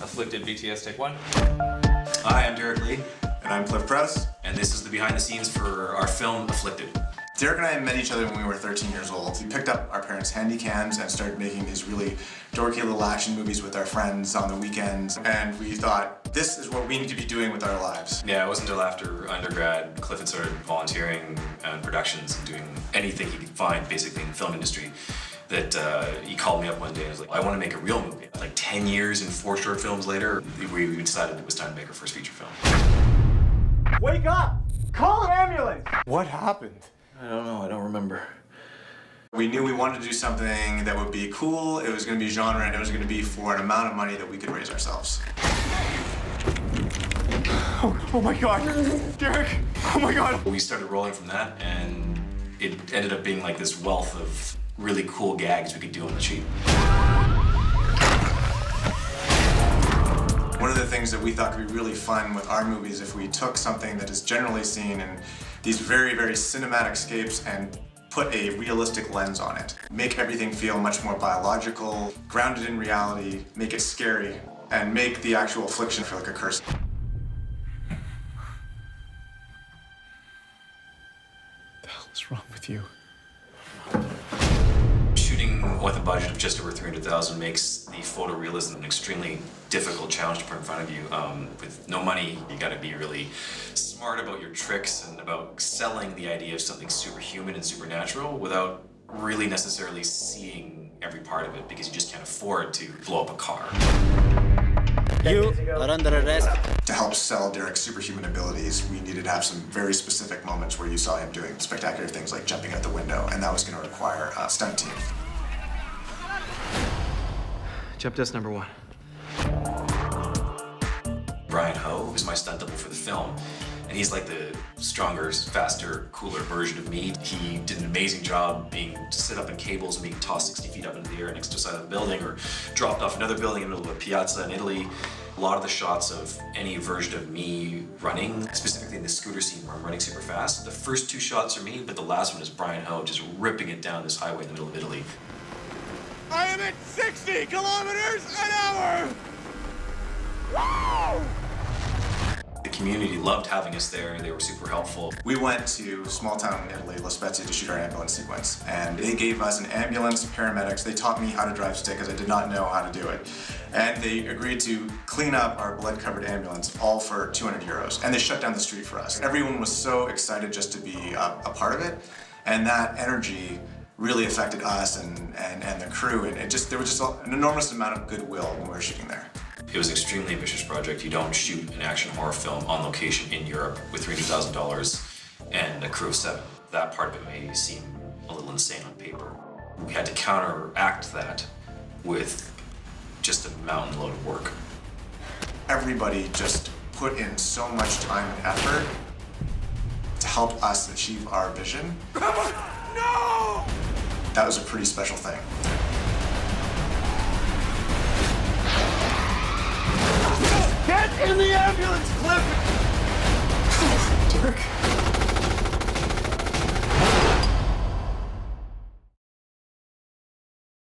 Afflicted BTS take one. Hi, I'm Derek Lee. And I'm Cliff Press. And this is the behind the scenes for our film, Afflicted. Derek and I met each other when we were 13 years old. We picked up our parents' handy cams and started making these really dorky little action movies with our friends on the weekends. And we thought, this is what we need to be doing with our lives. Yeah, it wasn't until after undergrad, Cliff had started volunteering on productions and doing anything he could find, basically, in the film industry, that he called me up one day and was like, I want to make a real movie. Like 10 years and 4 short films later, we decided it was time to make our first feature film. Wake up! Call an ambulance! What happened? I don't know, I don't remember. We knew we wanted to do something that would be cool, it was going to be genre, and it was going to be for an amount of money that we could raise ourselves. Oh my God, Derek! Oh my God! We started rolling from that, and it ended up being like this wealth of really cool gags we could do on the cheap. One of the things that we thought could be really fun with our movies if we took something that is generally seen in these very, very cinematic scapes and put a realistic lens on it. Make everything feel much more biological, grounded in reality, make it scary, and make the actual affliction feel like a curse. What the hell is wrong with you? Shooting with a budget of just over $300,000 makes the photorealism an extremely difficult challenge to put in front of you. With no money, you gotta be really smart about your tricks and about selling the idea of something superhuman and supernatural without really necessarily seeing every part of it, because you just can't afford to blow up a car. You are under arrest. To help sell Derek's superhuman abilities, we needed to have some very specific moments where you saw him doing spectacular things like jumping out the window, and that was going to require a stunt team. Jump test number 1. Brian Ho is my stunt double for the film, and he's like the stronger, faster, cooler version of me. He did an amazing job being sit up in cables and being tossed 60 feet up into the air next to the side of the building, or dropped off another building in the middle of a piazza in Italy. A lot of the shots of any version of me running, specifically in the scooter scene where I'm running super fast, the first 2 shots are me, but the last one is Brian Ho just ripping it down this highway in the middle of Italy. I am at 60 kilometers an hour! Wow! The community loved having us there. They were super helpful. We went to small town Italy, La Spezia, to shoot our ambulance sequence. And they gave us an ambulance, paramedics. They taught me how to drive stick because I did not know how to do it. And they agreed to clean up our blood-covered ambulance, all for 200 euros. And they shut down the street for us. Everyone was so excited just to be a part of it. And that energy really affected us and the crew. And there was just an enormous amount of goodwill when we were shooting there. It was an extremely ambitious project. You don't shoot an action horror film on location in Europe with $300,000 and a crew of 7. That part of it may seem a little insane on paper. We had to counteract that with just a mountain load of work. Everybody just put in so much time and effort to help us achieve our vision. No! That was a pretty special thing. Get in the ambulance, Cliff! Derek.